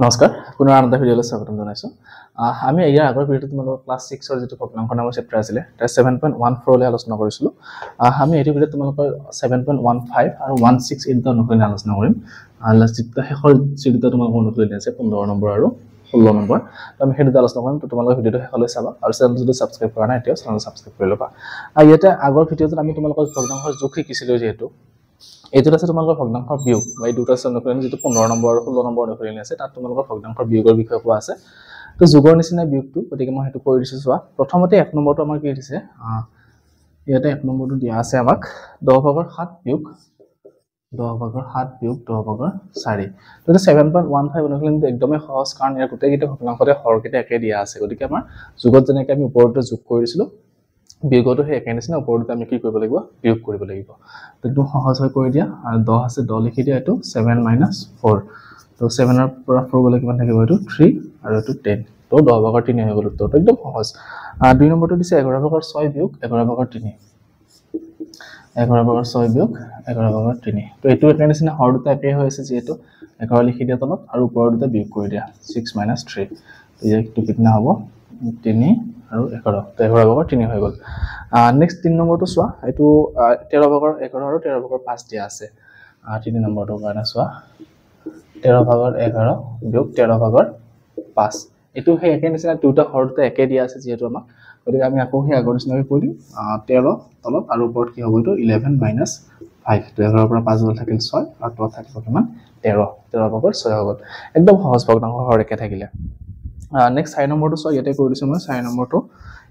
নমস্কাৰ পুনৰ আন এটা ভিডিঅ'লৈ স্বাগতম জনাইছো আমি ইয়াৰ আগৰ ভিডিঅ'টো তোমালোকৰ ক্লাছ 6 ৰ যেটো ভগ্নাংক নামৰ চেপ্টাৰ আছিল তাৰ 7.14 লৈ আলোচনা কৰিছিলো আমি এই ভিডিঅ'ত তোমালোকৰ 7.15 আৰু 16 এই দুটা অনুকৰণে আলোচনা কৰিম লাষ্ট যেটা শেষৰ যেটা তোমালোকৰ অনুকৰণে আছে 15 নম্বৰ আৰু 16 নম্বৰ আমি সেই দুটা আলোচনা কৰিম তো তোমালোকৰ ভিডিঅ'টো শেষলৈ চাবা আৰু চেনেলটো যদি সাবস্ক্ৰাইব কৰা নাই তেতিয়া চেনেলটো সাবস্ক্ৰাইব কৰি ল'বা ইয়াতে আগৰ ভিডিঅ'টোত আমি তোমালোকৰ ভগ্নাংকৰ জোখ শিকিছিলো যেহেতু এইটো আছে তোমালোকৰ ভগ্নাংকৰ বিয়োগ এই দুটা অনুকৰণে যেটো 15 নম্বৰ আৰু 16 নম্বৰ অনুকৰণে আছে তাত তোমালোকৰ ভগ্নাংকৰ বিয়োগৰ বিষয়ে কোৱা আছে তো যোগৰ নিচিনা বিয়োগটো গতিকে মই হেতু কৰি দিছো চোৱা প্ৰথমতে এক নম্বৰটো আমাৰ কি দিছে ইয়াতে এক নম্বৰটো দিয়া আছে আমাক 10/7 বিয়োগ 10/7 বিয়োগ 10/4 তো 7.15 অনুকৰণটো একদমই সহজ কাৰণ ইয়াৰ গোটেইকেইটা ভগ্নাংকতে হৰকেইটা একে দিয়া আছে গতিকে আমাৰ যোগত যেনেকৈ আমি ওপৰতে যোগ কৰি দিছিলো বিয়োগটো হে একে নিচিনা ওপৰতে আমি কি কৰিব লাগিব বিয়োগ কৰিব লাগিব তো একদম সহজ হৈ কৰি দিয়া আৰু 10 আছে 10 লিখি দিয়া এটো 7 - 4 তো 7 ৰ পৰা 4 গলে কিমান থাকিব এটো 3 আৰু এটো 10 তো 10/3 হৈ গল তো একদম সহজ দুই নম্বৰটো দিছে 11/6 বিয়োগ 11/3 11/6 বিয়োগ 11/3 তো এটো একে নিচিনা হৰ দুটা একে হৈ আছে যেহেতু 11 লিখি দিয়া তলত আৰু ওপৰৰ দুটা বিয়োগ কৰি দিয়া 6 - 3 তো এইটো কিतना হ'ব 3 আৰু 11 তো 11/3 হৈ গল নেক্সট 3 নম্বৰটো চোৱা এটো 13/11 আৰু 13/5 দিয়া আছে 3 নম্বৰটো কাৰণে চোৱা 13/11 বিয়োগ 13/5 এটো হে একে নিচিনা দুটা হৰতে একে দিয়া আছে যেহেতু আমাক গতিকে আমি আকৌ হে আগৰ নিচিনাকৈ কৰি দিম 13 তলত আৰু ওপৰত কি হ'ব এটো 11 - 5 তো 11 পৰা 5 গল থাকিল 6 আৰু তলত থাকিব কিমান 13 13/6 হৈ গল একদম সহজ ভগ্নাংক হৰ একে থাকিলে নেক্সট 4 নম্বৰটো চোৱা ইয়াতে কৰি দিছো মই 4 নম্বৰটো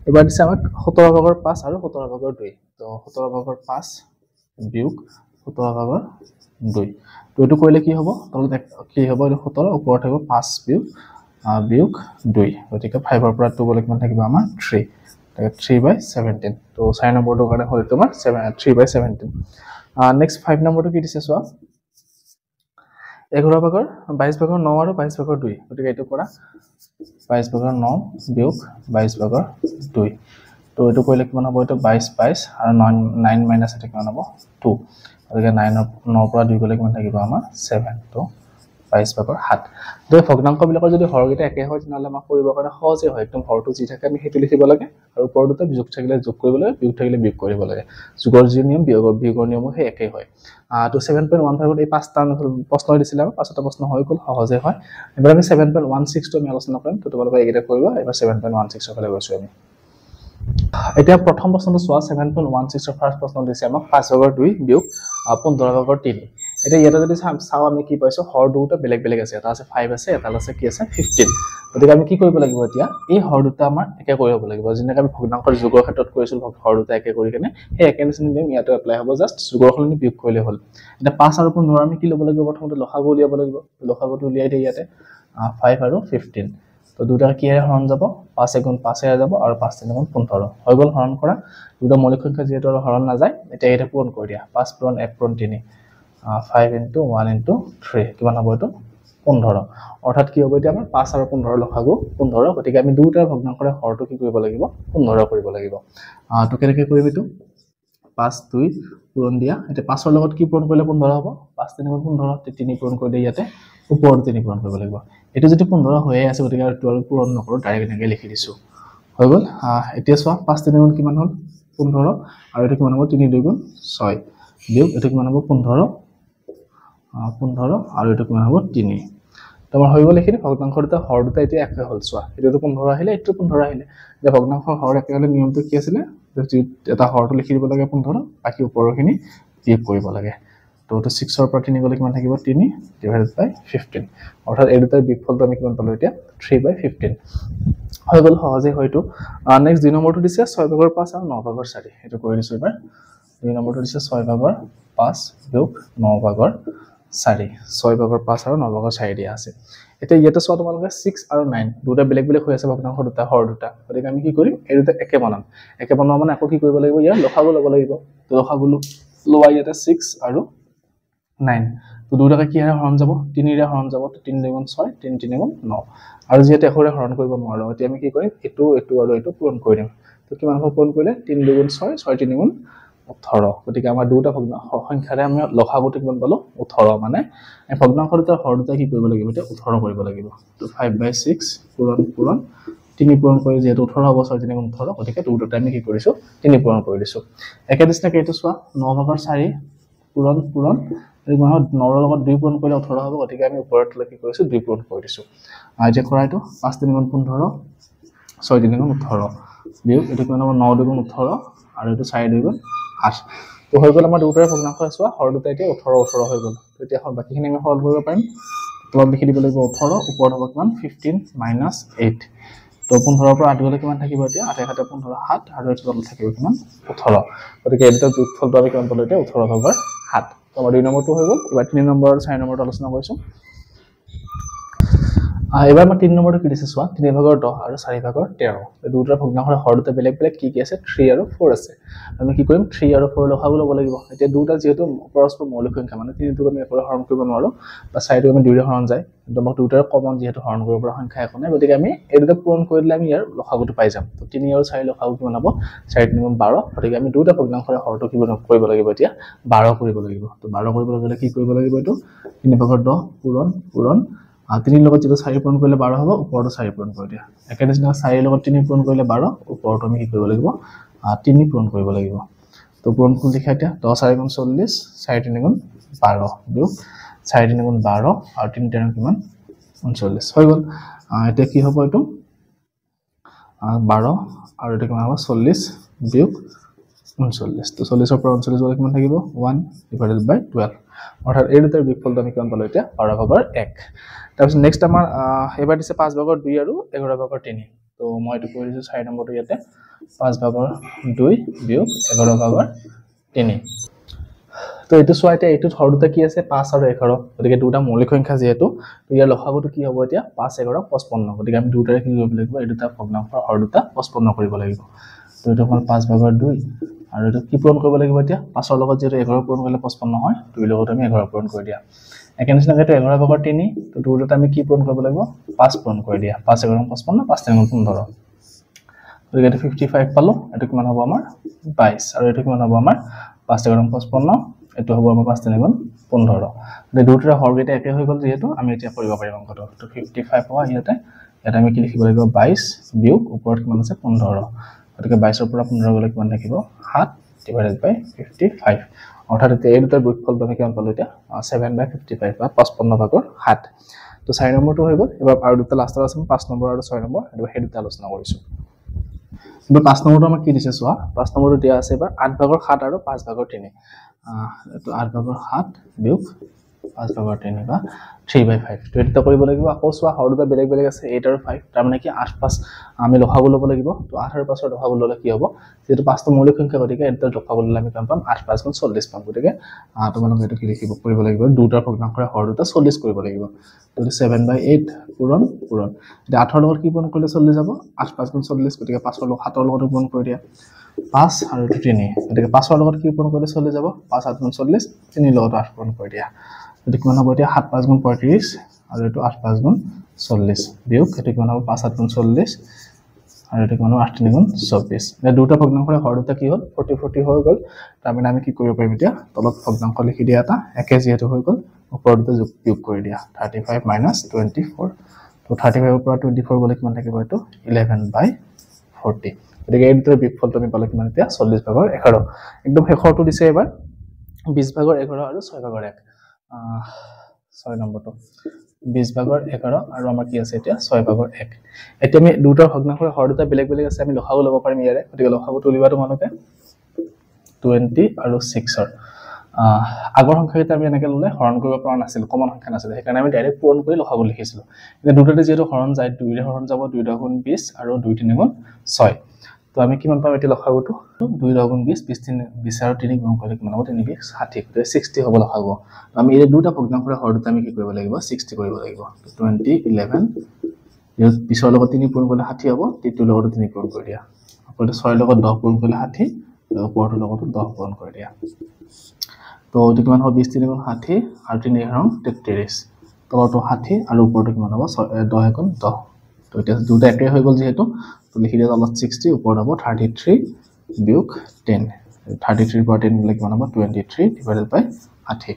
এবাৰ দিছে আমাক 17/5 আৰু 17/2 তো 17/5 বিয়োগ 17/2 তো এটো কৰিলে কি হ'ব তলত কি হ'ব এটো 17 ওপৰত থাকিব 5 বিয়োগ 2 গতিকে 5 ৰ পৰা 2 গলে কিমান থাকিব আমাৰ 3 3/17 তো 4 নম্বৰটো কাৰণে হ'ল তোমাৰ 3/17 নেক্সট 5 নম্বৰটো কি দিছে চোৱা 11/22/9 আৰু 22/2 গতিকে এটো কৰা 22/9 বিয়োগ 22/2 তো এটো কৰিলে কিমান হ'ব এটো 22 আৰু 9 মাইনাস এটা কিমান হ'ব 2 গতিকে 9 পৰা 2 গলে কিমান থাকিব আমাৰ 7 তো 22/7 তো ভগ্নাংক বিলাকৰ যদি হৰকেইটা একে হয় তেনহলে আমাক কৰিবৰ কাৰণে সহজে হয় একদম হৰটো যি থাকে আমি হেতু লিখিব লাগে আৰু ওপৰৰ দুটা যোগ থাকিলে যোগ কৰিব লাগে বিয়োগ থাকিলে বিয়োগ কৰিব লাগে যোগৰ যি নিয়ম বিয়োগৰ নিয়ম হে একে হয় তো 7.15 এই পাঁচটা প্ৰশ্ন দিছিল আৰু পাঁচটা প্ৰশ্ন হৈ গল সহজে হয় এবাৰ আমি 7.16 টো আমি আলোচনা কৰিম তো তোমালোকে এইকেইটা কৰিবা এবাৰ 7.16 ৰ ফালে গৈছো আমি এতিয়া প্ৰথম প্ৰশ্নটো চোৱা 7.16 ৰ ফাৰ্স্ট প্ৰশ্ন দিছে আমাক 5/2 বিয়োগ 15/3 এতিয়া ইয়াতে যদি চাও আমি কি পাইছো হৰ দুটা বেলেগ বেলেগ আছে এটা আছে 5 আছে এটা আছে কি আছে 15 গতিকে আমি কি কৰিব লাগিব এতিয়া এই হৰ দুটা আমাৰ একে কৰিব লাগিব যেনেকৈ আমি ভগ্নাংকৰ যোগৰ ক্ষেত্ৰত কৰিছিল হৰ দুটা একে কৰি কেনে এই একে নিচিনা নিয়ম ইয়াতে এপ্লাই হ'ব জাস্ট যোগৰ সলনি বিয়োগ কৰিলে হ'ল এটা 5 আৰু 15 আমি কি ল'ব লাগিব প্ৰথমতে লসাগু উলিয়াব লাগিব লসাগুটো উলিয়াই দিয়ে ইয়াতে 5 আৰু 15 তো দুটা কিহে হৰণ যাব 5 * 5 এ যাব আৰু 5 * 3 = 15 হৈ গল হৰণ কৰা দুটা মৌলিক সংখ্যা যেহেতু হৰণ না যায় এতিয়া এটা পূৰণ কৰি দিয়া 5 পূৰণ 1 পূৰণ 3 5 * 1 * 3 কিমান হ'ব এটো 15 অৰ্থাৎ কি হ'ব এতিয়া আমাৰ 5 আৰু 15 লসাগু 15 গতিকে আমি দুটা ভগ্নাংকৰে হৰটো কি কৰিব লাগিব 15 কৰিব লাগিব তো কেনেকৈ কৰিম এটো 5 2 পূৰণ দিয়া এটা 5 ৰ লগত কি পূৰণ কৰিলে 15 হ'ব 5 3 = 15 3 পূৰণ কৰিলে ইয়াতে ওপৰত 3 পূৰণ কৰিব লাগিব এটো যেটো 15 হৈয়ে আছে গতিকে আৰু 12 পূৰণ নকৰো ডাইৰেক্ট এনেকৈ লিখি দিছো হৈ গল এতিয়া চোৱা 5 3 গুণ কিমান হ'ল 15 আৰু এটো কিমান হ'ব 3 2 গুণ 6 বিয়োগ এটো কিমান হ'ব 15 আৰু এটো কিমান হ'ব 3 তোমাৰ হৈ গল এখিনি ভগ্নাংকৰ দুটা হৰ দুটা এতিয়া একে হ'ল চোৱা এটো 15 আহিলে এটো 15 আহিলে যে ভগ্নাংকৰ হৰ একে হলে নিয়মটো কি আছিল এটা হৰটো লিখি দিব লাগে 15 বাকি ওপৰখিনি বিয়োগ কৰিব লাগে তো 6 ৰ পৰা 3 গলে কিমান থাকিব 3 / 15 অৰ্থাৎ এই দুটাৰ বিয়োগফলটো আমি কিমান পালো এতিয়া 3/15 হৈ গল সহজে হয়তো নেক্সট 2 নম্বৰটো দিছে 6/5 আৰু 9/4 এটো কৰি দিছো এবাৰ 2 নম্বৰটো দিছে 6/5 বিয়োগ 9/4 6/5 আৰু 9/4 দিয়া আছে এতিয়া ইয়াতে চোৱা তোমালোকে 6 আৰু 9 দুটা বেলেগ বেলেগ হৈ আছে ভগ্নাংকৰ দুটা হৰ দুটা গতিকে আমি কি কৰিম এই দুটা একে বনাম মানে আকৌ কি কৰিব লাগিব ইয়াৰ লসাগু ল'ব লাগিব তো লসাগু লোৱা ইয়াতে 6 আৰু 9 তো দুটাকে কি হৰণ যাব 3 ৰে হৰণ যাব 3 2 গুণ 6 3 3 গুণ 9 আৰু যেতে এখৰে হৰণ কৰিব নোৱাৰো এতিয়া আমি কি কৰিম এটো আৰু এটো পূৰণ কৰি দিম তো কিমান হ'ব পূৰণ কৰিলে 3 2 গুণ 6 6 3 গুণ 18 গতিকে আমাৰ দুটা সংখ্যাৰে আমি লসাগুটো কিমান পালো 18 মানে এই ভগ্নাংশ দুটাৰ হৰ দুটা কি কৰিব লাগিব এতিয়া 18 কৰিব লাগিব তো 5/6 পূৰণ 3 পূৰণ কৰি যেহেতু 18 হ'ব 6 3 18 গতিকে দুটা আমি কি কৰিছো 3 পূৰণ কৰি দিছো একে নিচিনাকৈ এইটো চোৱা 9/4 পূৰণ এই মাহত 9 ৰ লগত 2 পূৰণ কৰিলে 18 হ'ব গতিকে আমি ওপৰত কি কৰিছো 2 পূৰণ কৰি দিছো এতিয়া কৰা এইটো 5 3 15 6 3 18 বিয়োগ এইটো কিমান হ'ব 9 2 18 আৰু এইটো 4 2 8 তো হৈ গ'ল আমাৰ দুটাৰ ভগ্নাংশ চোৱা হৰ দুটা এতিয়া 18 হৈ গ'ল তো এতিয়া বাকিখিনি আমি সলভ কৰিব পাৰিম তলত লিখি দিব লাগিব 18 ওপৰত হ'ব কিমান 15 - 8 তো 15 পৰা 8 গ'লে কিমান থাকিব এতিয়া 8 7 15 7 আৰু এইটো তলত থাকিব কিমান 18 গতিকে এই দুটা যোগফলটো আমি কিমান পালো এতিয়া 18/7 তো আমাৰ 2 নম্বৰটো হৈ গ'ল এবাৰ 3 নম্বৰ আৰু 4 নম্বৰটো আলোচনা কৰিছো এবাৰ মই 3 নম্বৰটো কি দিছে চোৱা 3/10 আৰু 4/13 এই দুটাৰ ভগ্নাংশৰ হৰ দুটা বেলেগ বেলেগ কি আছে 3 আৰু 4 আছে আমি কি কৰিম 3 আৰু 4 লসাগু ল'ব লাগিব এতিয়া দুটা যেহেতু পৰস্পৰ মৌলিক সংখ্যা মানে 3টো আমি একেবাৰে হৰণ কৰিব নোৱাৰো বা 4টো আমি 2ৰে হৰণ যায় কিন্তু আমাক দুটাৰ কমন যেহেতু হৰণ কৰিব পৰা সংখ্যা একো নাই গতিকে আমি এই দুটা পূৰণ কৰি দিলে আমি ইয়াৰ লসাগুটো পাই যাম তো 3 আৰু 4 লসাগু কিমান হ'ব 4 3 12 গতিকে আমি দুটা ভগ্নাংশৰ হৰটো কি কৰিব লাগিব এতিয়া 12 কৰিব লাগিব তো 12 কৰিবলৈ গ'লে কি কৰিব লাগিব এইটো 3/10 পূৰণ 3 লগত যেটো 4 পূৰণ কৰিলে 12 হ'ব ওপৰটো 4 পূৰণ কৰি দিয়া একে নিচিনা 4 লগত 3 পূৰণ কৰিলে 12 ওপৰটো আমি কি কৰিব লাগিব 3 পূৰণ কৰিব লাগিব তো পূৰণ কৰি লিখা এতিয়া 10 4 * 40 4 3 * 12 বিয়োগ 4 3 * 12 আৰু 3 3 কিমান 39 হৈ গ'ল এতিয়া কি হ'ব এইটো 12 আৰু এটা কিমান হ'ব 40 বিয়োগ 39 তো 40 ৰ পৰা 39 গ'লে কিমান থাকিব 1/12 অৰ্থাৎ এই দুটাৰ বিয়োগফলটো আমি কিমান পালো এতিয়া 12/1 তাৰপিছত নেক্সট আমাৰ এবাৰ দিছে 5/2 আৰু 11/3 তো মই এইটো কৰি দিছো 4 নম্বৰটো ইয়াতে 5/2 বিয়োগ 11/3 তো এইটো চোৱা এতিয়া এইটো হৰ দুটা কি আছে 5 আৰু 11 গতিকে দুটা মৌলিক সংখ্যা যেহেতু তো ইয়াৰ লসাগুটো কি হ'ব এতিয়া 5 11 55 গতিকে আমি দুটাৰে কি কৰিব লাগিব এই দুটা ভগ্নাংশৰ হৰ দুটা 55 কৰিব লাগিব তো এইটো হ'ল 5/2 আৰু এইটো কি পূৰণ কৰিব লাগিব এতিয়া 5 ৰ লগত যেটো 11 পূৰণ কৰিলে 55 হয় 2 ৰ লগত আমি 11 পূৰণ কৰি দিয়া একে নিচিনাকৈ এইটো 11/3 তো দুটাত আমি কি পূৰণ কৰিব লাগিব 5 পূৰণ কৰি দিয়া 5 11 55 5 3 15 গতিকে এইটো 55 পালো এইটো কিমান হ'ব আমাৰ 22 আৰু এইটো কিমান হ'ব আমাৰ 5 11 55 এইটো হ'ব আমাৰ 5 3 15 এই দুটাৰ হৰগেটা একে হৈ গ'ল যেহেতু আমি এতিয়া কৰিব পাৰিম অংকটো তো 55 পাওয়া ইয়াতে আমি কি লিখিব লাগিব 22 বিয়োগ ওপৰত কিমান আছে 15 গতিকে 22 ৰ পৰা 15 গ'লে কিমান থাকিব 7/55 অৰ্থাৎ এতিয়া এই দুটাৰ বিয়োগফলটো আমি কিমান পালো এতিয়া 7/55 বা 55/7 তো 4 নম্বৰটো হৈ গ'ল এবাৰ আৰু দুটা লাষ্টৰ আছে 5 নম্বৰ আৰু 6 নম্বৰ এবাৰ সেই দুটা আলোচনা কৰিছো কিন্তু 5 নম্বৰটো আমাক কি দিছে চোৱা 5 নম্বৰটো দিয়া আছে এবাৰ 8/7 আৰু 5/3 তো 8/7 বিয়োগ 5/3 বা 3/5 তো এটা কৰিব লাগিব আকৌ চোৱা হৰ দুটা বেলেগ বেলেগ আছে 8 আৰু 5 তাৰ মানে কি 8 5 আমি লসাগু ল'ব লাগিব তো 8 আৰু 5 ৰ লসাগু ল'লে কি হ'ব যেটো 5টা মৌলিক সংখ্যা গতিকে এটা লসাগু ল'লে আমি পাম 8 5 * 40 পাম গতিকে তোমালোকে এটো কি লিখিব কৰিব লাগিব দুটাৰ ভগ্নাংশৰ হৰ দুটা 40 কৰিব লাগিব তো 7/8 পূৰণ এতিয়া 8 ৰ লগত কি পূৰণ কৰিলে 40 যাব 8 5 * 40 গতিকে 5 ৰ লগত 7 ৰ লগত পূৰণ কৰি দিয়া 5 আৰু 3 গতিকে 5 ৰ লগত কি পূৰণ কৰিলে 40 যাব 5 7 * 40 3 ৰ লগত 8 পূৰণ কৰি দিয়া এটো কিমান হ'ব এতিয়া 7 5 * 35 আৰু এটো 8 5 * 40 বিয়োগ এটো কিমান হ'ব 5 7 * 40 আৰু এটো কিমান হ'ব 8 3 * 24 এই দুটা ভগ্নাংশৰ হৰ দুটা কি হ'ল 40 40 হৈ গ'ল তাৰ মানে আমি কি কৰিব পাৰিম এতিয়া তলত ভগ্নাংশ লিখি দিয়া এটা একে যেহেতু হৈ গ'ল ওপৰত দুটা যোগ কৰি দিয়া 35 - 24 তো 35 ৰ পৰা 24 গ'লে কিমান থাকিব এটো 11/40 গতিকে এই দুটাৰ বিয়োগফলটো আমি পালো কিমান এতিয়া 40/11 একদম শেষৰটো দিছে এবাৰ 20/11 আৰু 6/1 6 নম্বৰটো 20/11 আৰু আমাৰ কি আছে এতিয়া 6/1 এতিয়া আমি দুটাৰ ভগ্নাংশৰ হৰ দুটা বেলেগ বেলেগ আছে আমি লসাগু ল'ব পাৰিম ইয়াৰে গতিকে লসাগুটো উলিওৱা তোমালোকে 20 আৰু 6 ৰ আগৰ সংখ্যাকেইটা আমি এনেকৈ ল'লে হৰণ কৰিব পৰা নাছিল কমন সংখ্যা নাছিল সেইকাৰণে আমি ডাইৰেক্ট পূৰণ কৰি লসাগু লিখিছিলোঁ কিন্তু দুটাতে যেহেতু হৰণ যায় 2 ৰে হৰণ যাব 2 * 20 আৰু 2 3 * 6 তো আমি কিমান পাম এতিয়া লসাগুটো 2 * 20 20 আৰু 3 গুণ কৰিলে কিমান হ'ব 3 * 60 গতিকে 60 হ'ব লসাগু আমি এই দুটা ভগ্নাংশৰ হৰ দুটা আমি কি কৰিব লাগিব 60 কৰিব লাগিব 20 11 ইয়াৰ পিছৰ লগত 3 পূৰণ কৰিলে 60 হ'ব 3 লগত 3 পূৰণ কৰি দিয়া আকৌ 6 লগত 10 পূৰণ কৰিলে 60 ওপৰটোৰ লগত 10 পূৰণ কৰি দিয়া তো এটো কিমান হ'ব 20 3 * 60 আৰু 3 33 তলটো 60 আৰু ওপৰটো কিমান হ'ব 10 * 10 তো এটা দুটা একে হৈ গ'ল যেহেতু তো লিখি দিয়া তলত 60 ওপৰত হ'ব 33 বিয়োগ 10 33 পৰা 10 গ'লে কিমান হ'ব 23 ডিভাইডেড বাই 60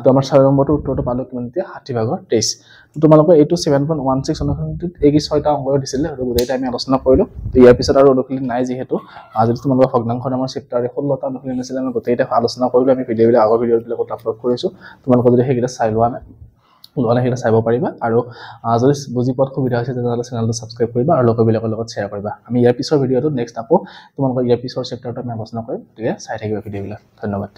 তো আমাৰ 6 নম্বৰটো উত্তৰটো পালো কিমান এতিয়া 60 ভাগৰ 23 তো তোমালোকৰ এইটো 7.16 অনুশীলনীত এই 6টা অংক দিছিলে আৰু গোটেইটা আমি আলোচনা কৰিলো তো ইয়াৰ পিছত আৰু অনুশীলনী নাই যেহেতু আজি তোমালোকৰ ভগ্নাংশ নামৰ চেপ্টাৰে 16টা অনুশীলনী আছিল আমি গোটেইটা আলোচনা কৰিলো আমি ভিডিঅ'বিলাক আগৰ ভিডিঅ'বিলাকত আপলোড কৰিছো তোমালোকৰ যদি সেইকেইটা চাই লোৱা নাই সেইটা চাইব পাৰিবা আৰু যদি বুজি পোৱাত সুবিধা হৈছে তেতিয়াহ'লে চেনেলটো সাবস্ক্ৰাইব কৰিবা আৰু লগৰবিলাকৰ লগত শ্বেয়াৰ কৰিবা আমি ইয়াৰ পিছৰ ভিডিঅ'টো নেক্সট আকৌ তোমালোকৰ ইয়াৰ পিছৰ চেপ্টাৰটো আমি আলোচনা কৰিম গতিকে চাই থাকিবা ভিডিঅ'বিলাক ধন্যবাদ